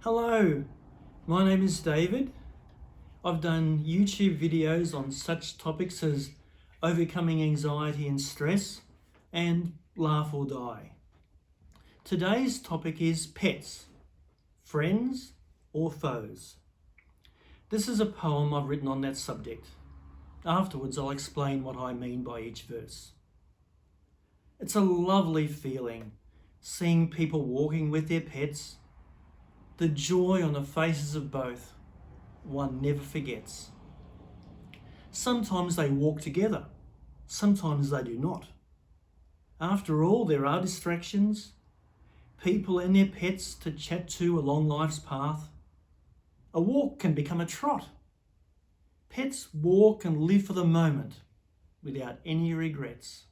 Hello, my name is David. I've done YouTube videos on such topics as overcoming anxiety and stress and laugh or die. Today's topic is pets, friends or foes. This is a poem I've written on that subject. Afterwards, I'll explain what I mean by each verse. It's a lovely feeling seeing people walking with their pets. The joy on the faces of both, one never forgets. Sometimes they walk together, sometimes they do not. After all, there are distractions, people and their pets to chat to along life's path. A walk can become a trot. Pets walk and live for the moment without any regrets.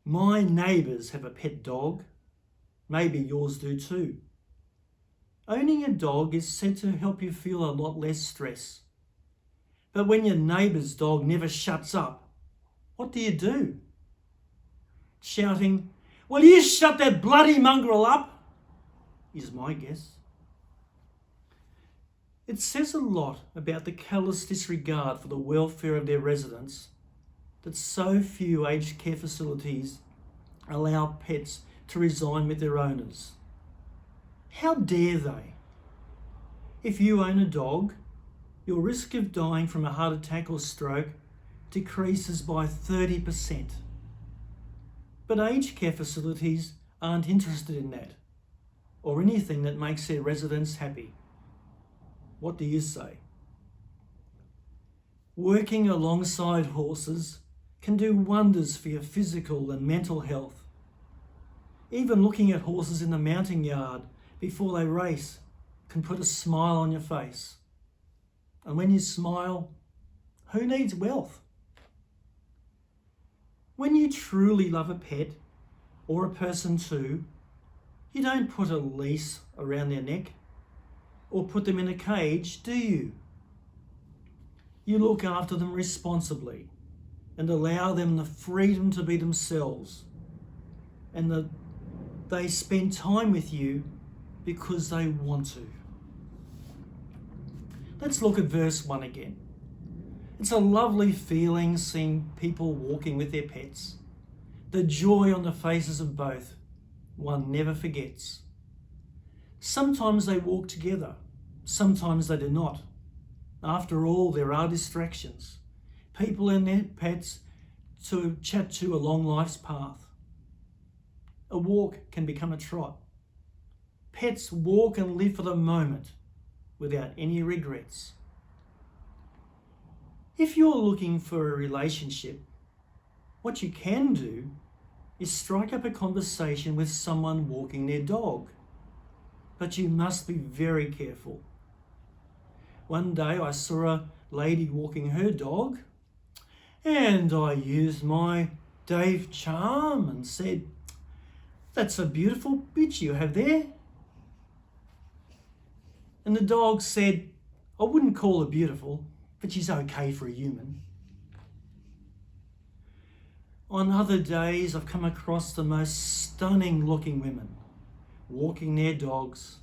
My neighbours have a pet dog. Maybe yours do too. Owning a dog is said to help you feel a lot less stress. But when your neighbour's dog never shuts up, what do? Shouting, "Will you shut that bloody mongrel up?" is my guess. It says a lot about the callous disregard for the welfare of their residents that so few aged care facilities allow pets to reside with their owners. How dare they? If you own a dog, your risk of dying from a heart attack or stroke decreases by 30%. But aged care facilities aren't interested in that, or anything that makes their residents happy. What do you say? Working alongside horses can do wonders for your physical and mental health. Even looking at horses in the mounting yard before they race can put a smile on your face. And when you smile, who needs wealth? When you truly love a pet, or a person too, you don't put a leash around their neck or put them in a cage, do you? You look after them responsibly and allow them the freedom to be themselves, and that they spend time with you because they want to. Let's look at verse 1 again. It's a lovely feeling seeing people walking with their pets. The joy on the faces of both, one never forgets. Sometimes they walk together, sometimes they do not. After all, there are distractions, people and their pets to chat to along life's path. A walk can become a trot. Pets walk and live for the moment without any regrets. If you're looking for a relationship, what you can do is strike up a conversation with someone walking their dog. But you must be very careful. One day I saw a lady walking her dog, and I used my Dave charm and said, "That's a beautiful bitch you have there." And the dog said, "I wouldn't call her beautiful, but she's okay for a human." On other days, I've come across the most stunning looking women walking their dogs.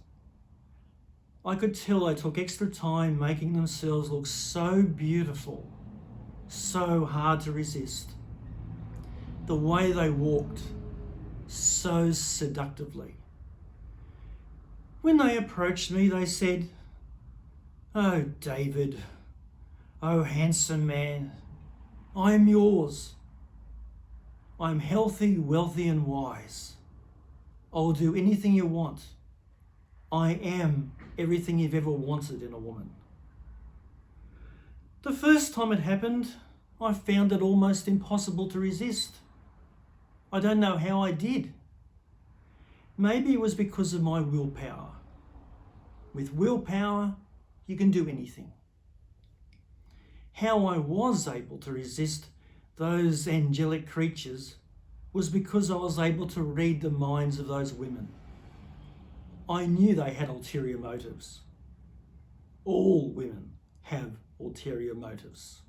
I could tell they took extra time making themselves look so beautiful, so hard to resist. The way they walked, so seductively. When they approached me, they said, "Oh, David, oh, handsome man, I am yours. I'm healthy, wealthy and wise. I'll do anything you want. I am everything you've ever wanted in a woman." The first time it happened, I found it almost impossible to resist. I don't know how I did. Maybe it was because of my willpower. With willpower, you can do anything. How I was able to resist those angelic creatures was because I was able to read the minds of those women. I knew they had ulterior motives. All women have ulterior motives.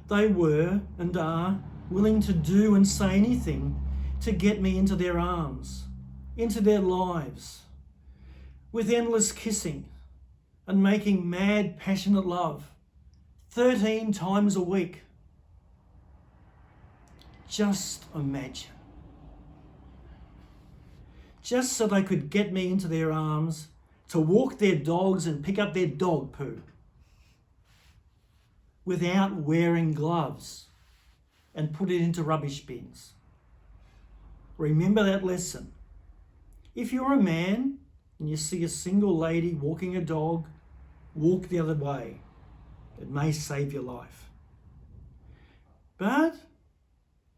They were and are willing to do and say anything to get me into their arms, into their lives, with endless kissing and making mad, passionate love 13 times a week. Just imagine. Just so they could get me into their arms to walk their dogs and pick up their dog poo without wearing gloves and put it into rubbish bins. Remember that lesson. If you're a man and you see a single lady walking a dog, walk the other way. It may save your life. But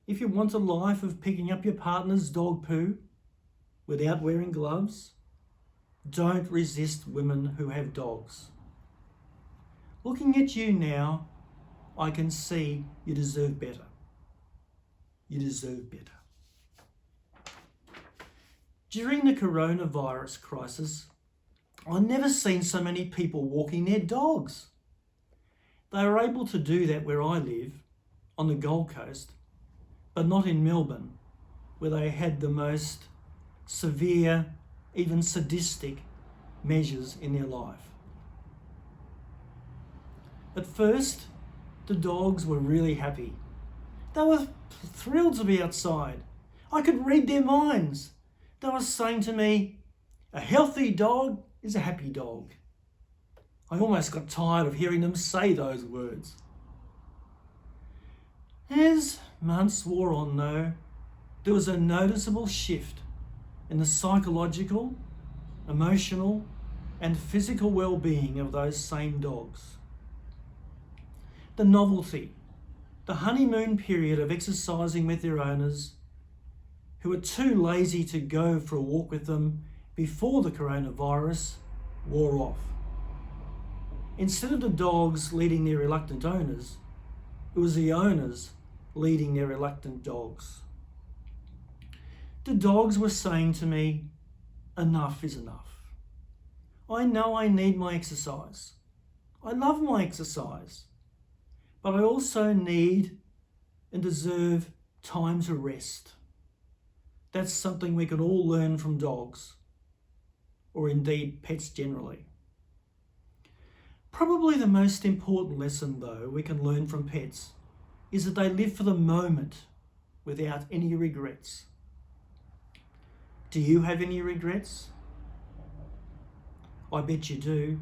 if you want a life of picking up your partner's dog poo without wearing gloves, don't resist women who have dogs. Looking at you now, I can see you deserve better. You deserve better. During the coronavirus crisis, I've never seen so many people walking their dogs. They were able to do that where I live, on the Gold Coast, but not in Melbourne, where they had the most severe, even sadistic measures in their life. At first, the dogs were really happy. They were thrilled to be outside. I could read their minds. They were saying to me, a healthy dog is a happy dog. I almost got tired of hearing them say those words. As months wore on though, there was a noticeable shift in the psychological, emotional, and physical well-being of those same dogs. The novelty, the honeymoon period of exercising with their owners, who were too lazy to go for a walk with them before the coronavirus, wore off. Instead of the dogs leading their reluctant owners, it was the owners leading their reluctant dogs. The dogs were saying to me, enough is enough. I know I need my exercise. I love my exercise. But I also need and deserve time to rest. That's something we can all learn from dogs, or indeed pets generally. Probably the most important lesson, though, we can learn from pets is that they live for the moment without any regrets. Do you have any regrets? I bet you do.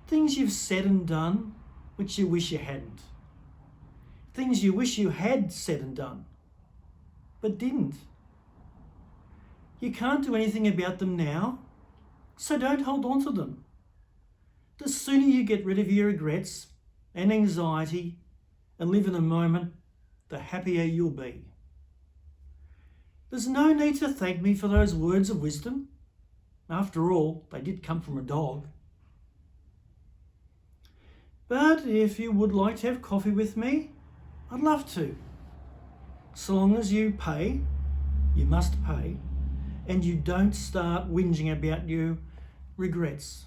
Things you've said and done which you wish you hadn't. Things you wish you had said and done, but didn't. You can't do anything about them now, so don't hold on to them. The sooner you get rid of your regrets and anxiety and live in the moment, the happier you'll be. There's no need to thank me for those words of wisdom. After all, they did come from a dog. But if you would like to have coffee with me, I'd love to. So long as you pay, you must pay, and you don't start whinging about your regrets.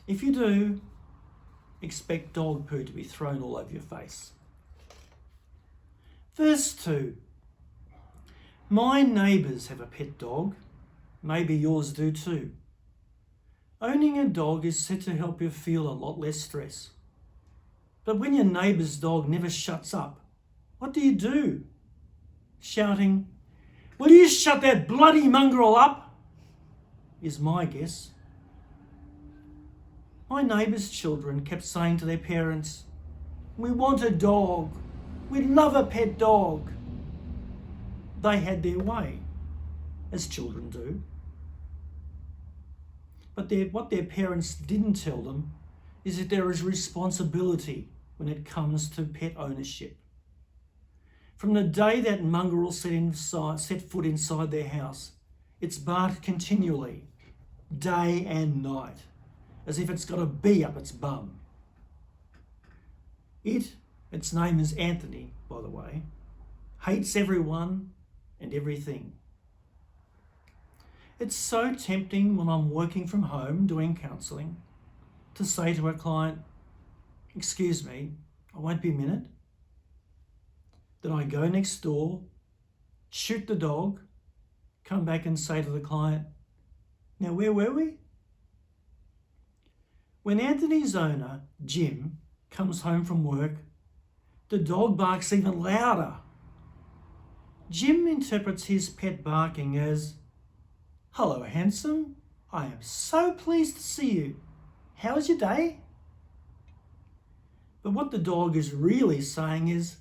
If you do, expect dog poo to be thrown all over your face. Verse 2. My neighbours have a pet dog. Maybe yours do too. Owning a dog is said to help you feel a lot less stress. But when your neighbour's dog never shuts up, what do? Shouting, "Will you shut that bloody mongrel up?" is my guess. My neighbour's children kept saying to their parents, "We want a dog. We love a pet dog." They had their way, as children do. But what their parents didn't tell them is that there is responsibility when it comes to pet ownership. From the day that mongrel set foot inside their house, it's barked continually, day and night, as if it's got a bee up its bum. Its name is Anthony, by the way, hates everyone and everything. It's so tempting when I'm working from home doing counselling to say to a client, "Excuse me, I won't be a minute." Then I go next door, shoot the dog, come back and say to the client, "Now where were we?" When Anthony's owner, Jim, comes home from work, the dog barks even louder. Jim interprets his pet barking as, "Hello, handsome. I am so pleased to see you. How's your day?" But what the dog is really saying is,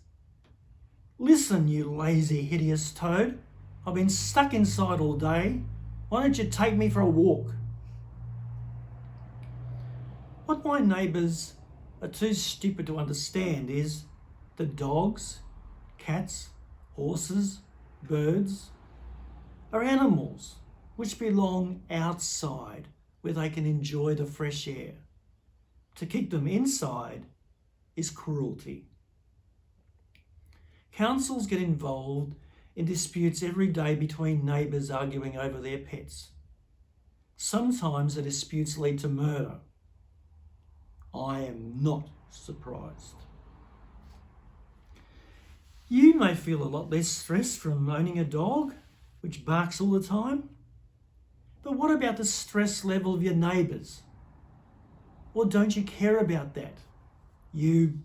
"Listen, you lazy, hideous toad. I've been stuck inside all day. Why don't you take me for a walk?" What my neighbours are too stupid to understand is that dogs, cats, horses, birds are animals which belong outside where they can enjoy the fresh air. To keep them inside is cruelty. Councils get involved in disputes every day between neighbours arguing over their pets. Sometimes the disputes lead to murder. I am not surprised. You may feel a lot less stress from owning a dog, which barks all the time. But what about the stress level of your neighbours? Or don't you care about that, you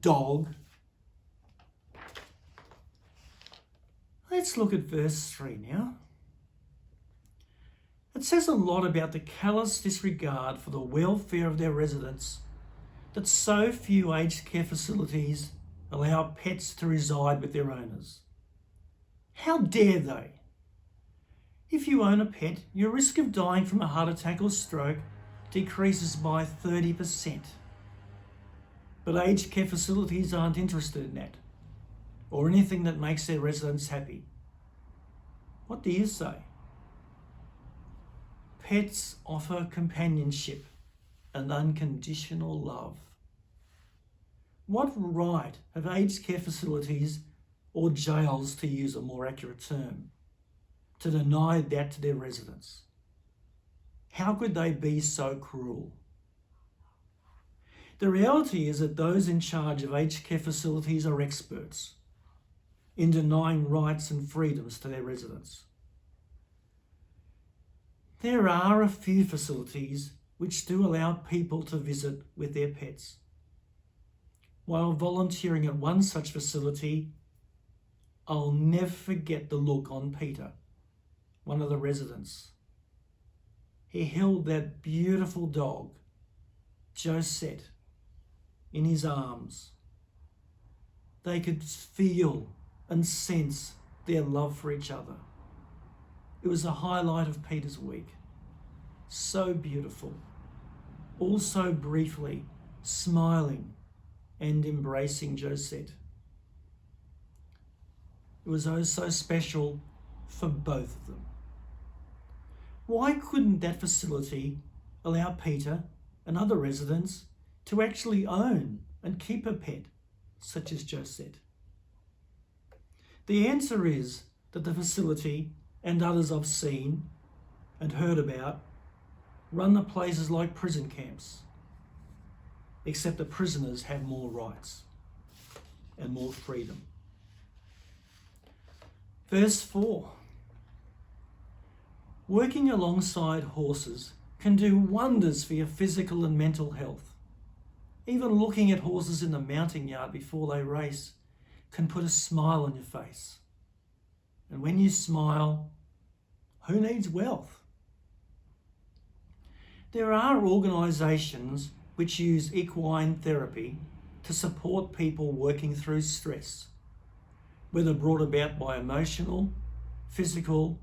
dog? Let's look at verse 3 now. It says a lot about the callous disregard for the welfare of their residents that so few aged care facilities allow pets to reside with their owners. How dare they? If you own a pet, your risk of dying from a heart attack or stroke decreases by 30%. But aged care facilities aren't interested in that, or anything that makes their residents happy. What do you say? Pets offer companionship and unconditional love. What right have aged care facilities, or jails to use a more accurate term, to deny that to their residents? How could they be so cruel? The reality is that those in charge of aged care facilities are experts in denying rights and freedoms to their residents. There are a few facilities which do allow people to visit with their pets. While volunteering at one such facility, I'll never forget the look on Peter, one of the residents. He held that beautiful dog, Josette, in his arms. They could feel and sense their love for each other. It was the highlight of Peter's week. So beautiful. Also briefly smiling and embracing Josette. It was oh so special for both of them. Why couldn't that facility allow Peter and other residents to actually own and keep a pet such as Josette? The answer is that the facility and others I've seen and heard about run the places like prison camps, except the prisoners have more rights and more freedom. Verse 4. Working alongside horses can do wonders for your physical and mental health. Even looking at horses in the mounting yard before they race can put a smile on your face. And when you smile, who needs wealth? There are organisations which use equine therapy to support people working through stress, whether brought about by emotional, physical,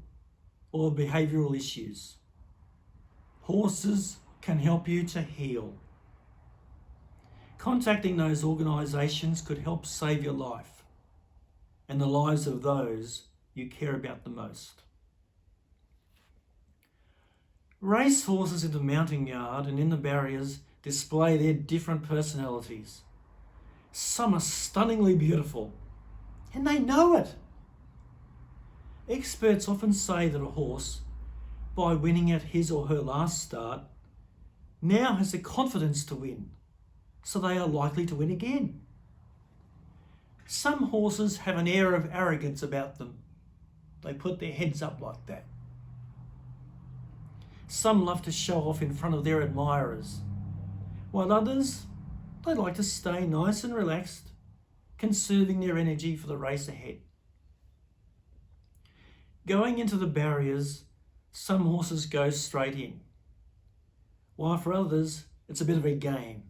or behavioural issues. Horses can help you to heal. Contacting those organisations could help save your life and the lives of those you care about the most. Race horses in the mounting yard and in the barriers display their different personalities. Some are stunningly beautiful, and they know it. Experts often say that a horse, by winning at his or her last start, now has the confidence to win, so they are likely to win again. Some horses have an air of arrogance about them. They put their heads up like that. Some love to show off in front of their admirers, while others, they like to stay nice and relaxed, conserving their energy for the race ahead. Going into the barriers, some horses go straight in, while for others, it's a bit of a game.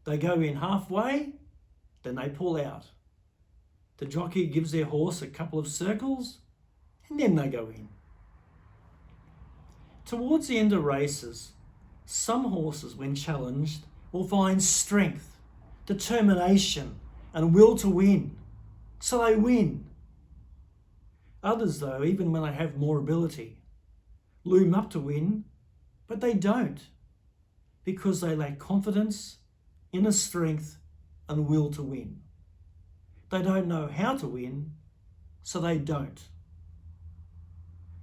They go in halfway, then they pull out. The jockey gives their horse a couple of circles, and then they go in. Towards the end of races, some horses, when challenged, will find strength, determination, and will to win, so they win. Others, though, even when they have more ability, loom up to win, but they don't, because they lack confidence, inner strength, and will to win. They don't know how to win, so they don't.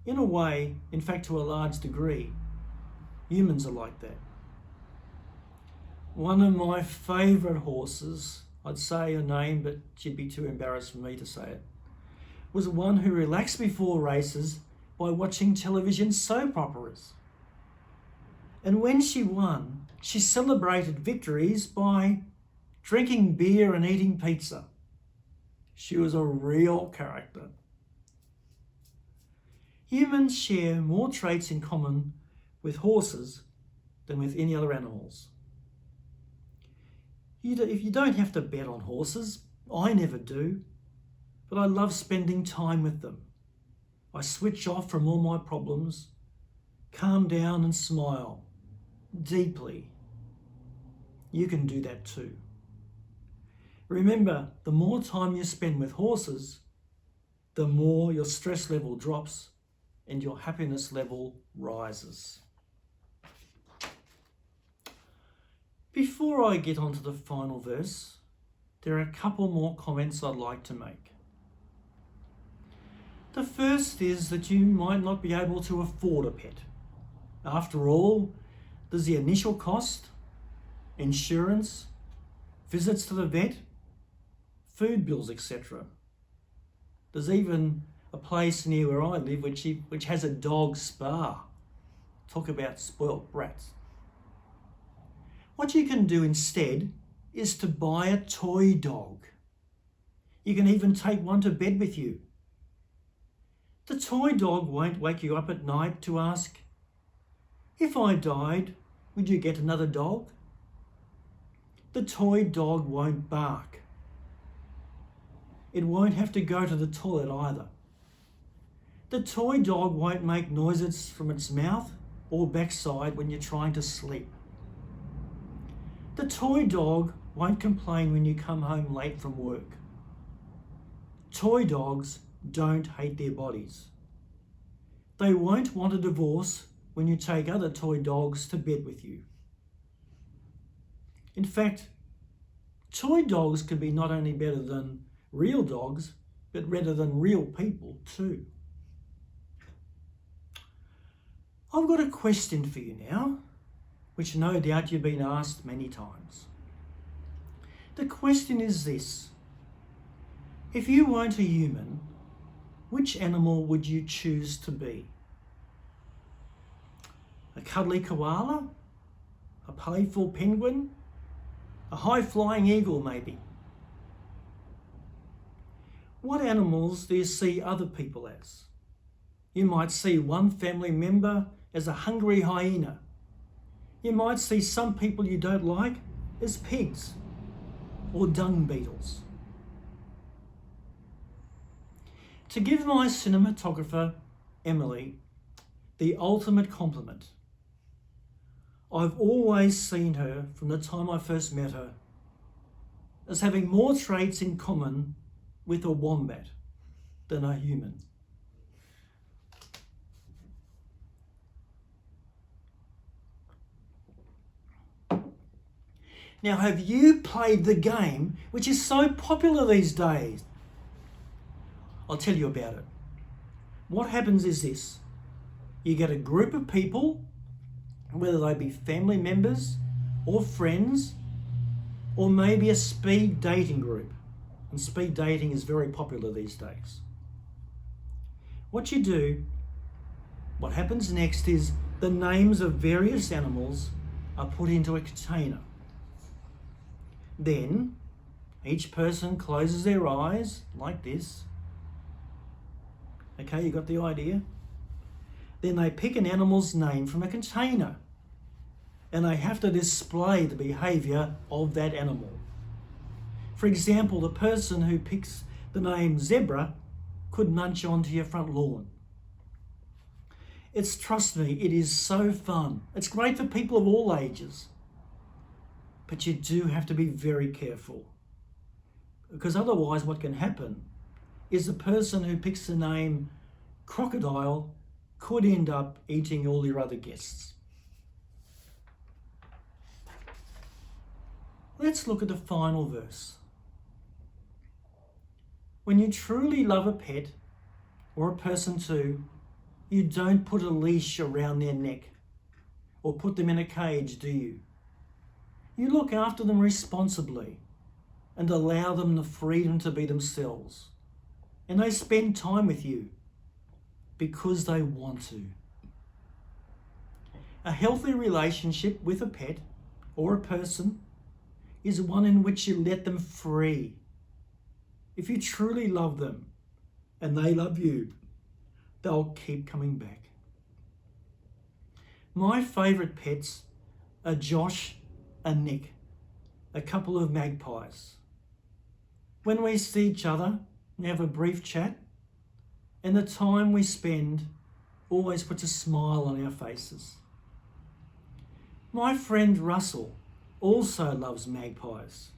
In a way, in fact to a large degree, humans are like that. One of my favourite horses, I'd say her name, but she'd be too embarrassed for me to say it, was one who relaxed before races by watching television soap operas. And when she won, she celebrated victories by drinking beer and eating pizza. She was a real character. Humans share more traits in common with horses than with any other animals. If you don't have to bet on horses, I never do, but I love spending time with them. I switch off from all my problems, calm down and smile deeply. You can do that too. Remember, the more time you spend with horses, the more your stress level drops and your happiness level rises. Before I get on to the final verse, there are a couple more comments I'd like to make. The first is that you might not be able to afford a pet. After all, there's the initial cost, insurance, visits to the vet, food bills, etc. There's even a place near where I live which has a dog spa. Talk about spoilt brats. What you can do instead is to buy a toy dog. You can even take one to bed with you. The toy dog won't wake you up at night to ask, "If I died, would you get another dog?" The toy dog won't bark. It won't have to go to the toilet either. The toy dog won't make noises from its mouth or backside when you're trying to sleep. The toy dog won't complain when you come home late from work. Toy dogs don't hate their bodies. They won't want a divorce when you take other toy dogs to bed with you. In fact, toy dogs can be not only better than real dogs, but better than real people too. I've got a question for you now, which no doubt you've been asked many times. The question is this: if you weren't a human, which animal would you choose to be? A cuddly koala? A playful penguin? A high-flying eagle, maybe? What animals do you see other people as? You might see one family member as a hungry hyena. You might see some people you don't like as pigs or dung beetles. To give my cinematographer, Emily, the ultimate compliment, I've always seen her, from the time I first met her, as having more traits in common with a wombat than a human. Now, have you played the game which is so popular these days? I'll tell you about it. What happens is this: you get a group of people, whether they be family members or friends, or maybe a speed dating group. And speed dating is very popular these days. What happens next is the names of various animals are put into a container. Then each person closes their eyes like this. Okay, you got the idea? Then they pick an animal's name from a container and they have to display the behaviour of that animal. For example, the person who picks the name zebra could munch onto your front lawn. Trust me, it is so fun. It's great for people of all ages. But you do have to be very careful. Because otherwise what can happen is the person who picks the name crocodile could end up eating all your other guests. Let's look at the final verse. When you truly love a pet, or a person too, you don't put a leash around their neck or put them in a cage, do you? You look after them responsibly and allow them the freedom to be themselves. And they spend time with you because they want to. A healthy relationship with a pet or a person is one in which you let them free. If you truly love them and they love you, they'll keep coming back. My favourite pets are Josh and Nick, a couple of magpies. When we see each other, we have a brief chat, and the time we spend always puts a smile on our faces. My friend Russell also loves magpies.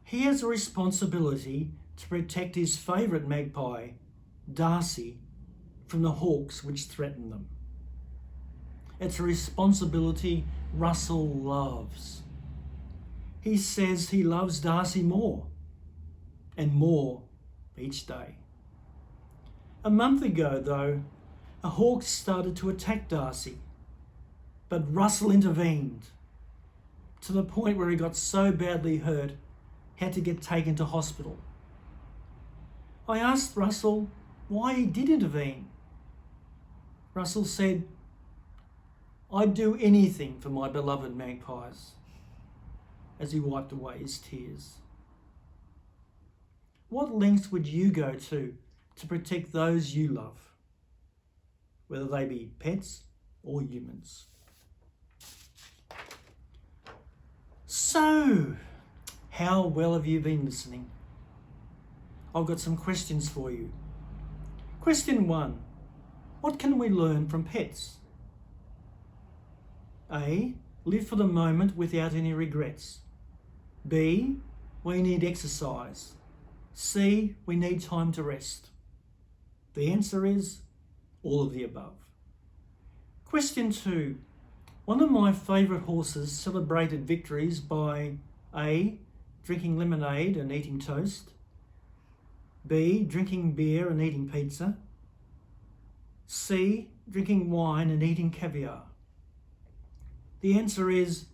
He has a responsibility to protect his favourite magpie, Darcy, from the hawks which threaten them. It's a responsibility Russell loves. He says he loves Darcy more and more each day. A month ago, though, a hawk started to attack Darcy, but Russell intervened to the point where he got so badly hurt, he had to get taken to hospital. I asked Russell why he did intervene. Russell said, "I'd do anything for my beloved magpies," as he wiped away his tears. What lengths would you go to protect those you love, whether they be pets or humans? So, how well have you been listening? I've got some questions for you. Question 1. What can we learn from pets? A. Live for the moment without any regrets. B. We need exercise. C. We need time to rest. The answer is all of the above. Question 2. One of my favourite horses celebrated victories by A. Drinking lemonade and eating toast. B. Drinking beer and eating pizza. C. Drinking wine and eating caviar. The answer is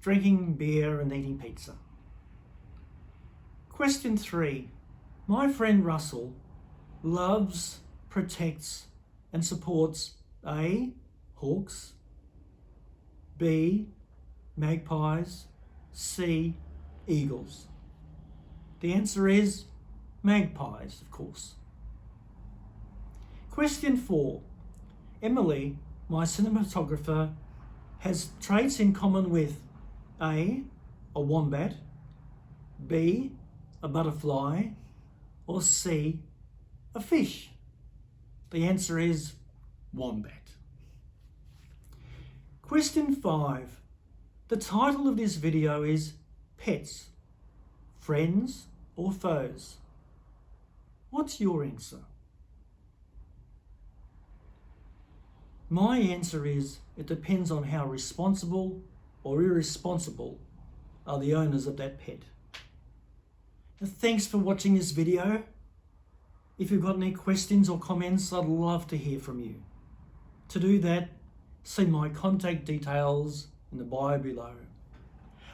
drinking beer and eating pizza. Question 3. My friend Russell loves, protects and supports A. Hawks, B. Magpies, C. Eagles. The answer is magpies, of course. Question 4. Emily, my cinematographer, has traits in common with A. a wombat, B. a butterfly, or C. a fish. The answer is wombat. Question 5. The title of this video is Pets, Friends or Foes? What's your answer? My answer is it depends on how responsible or irresponsible are the owners of that pet. Thanks for watching this video. If you've got any questions or comments, I'd love to hear from you. To do that, see my contact details in the bio below.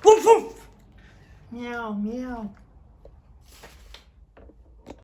Woof woof! Meow, meow.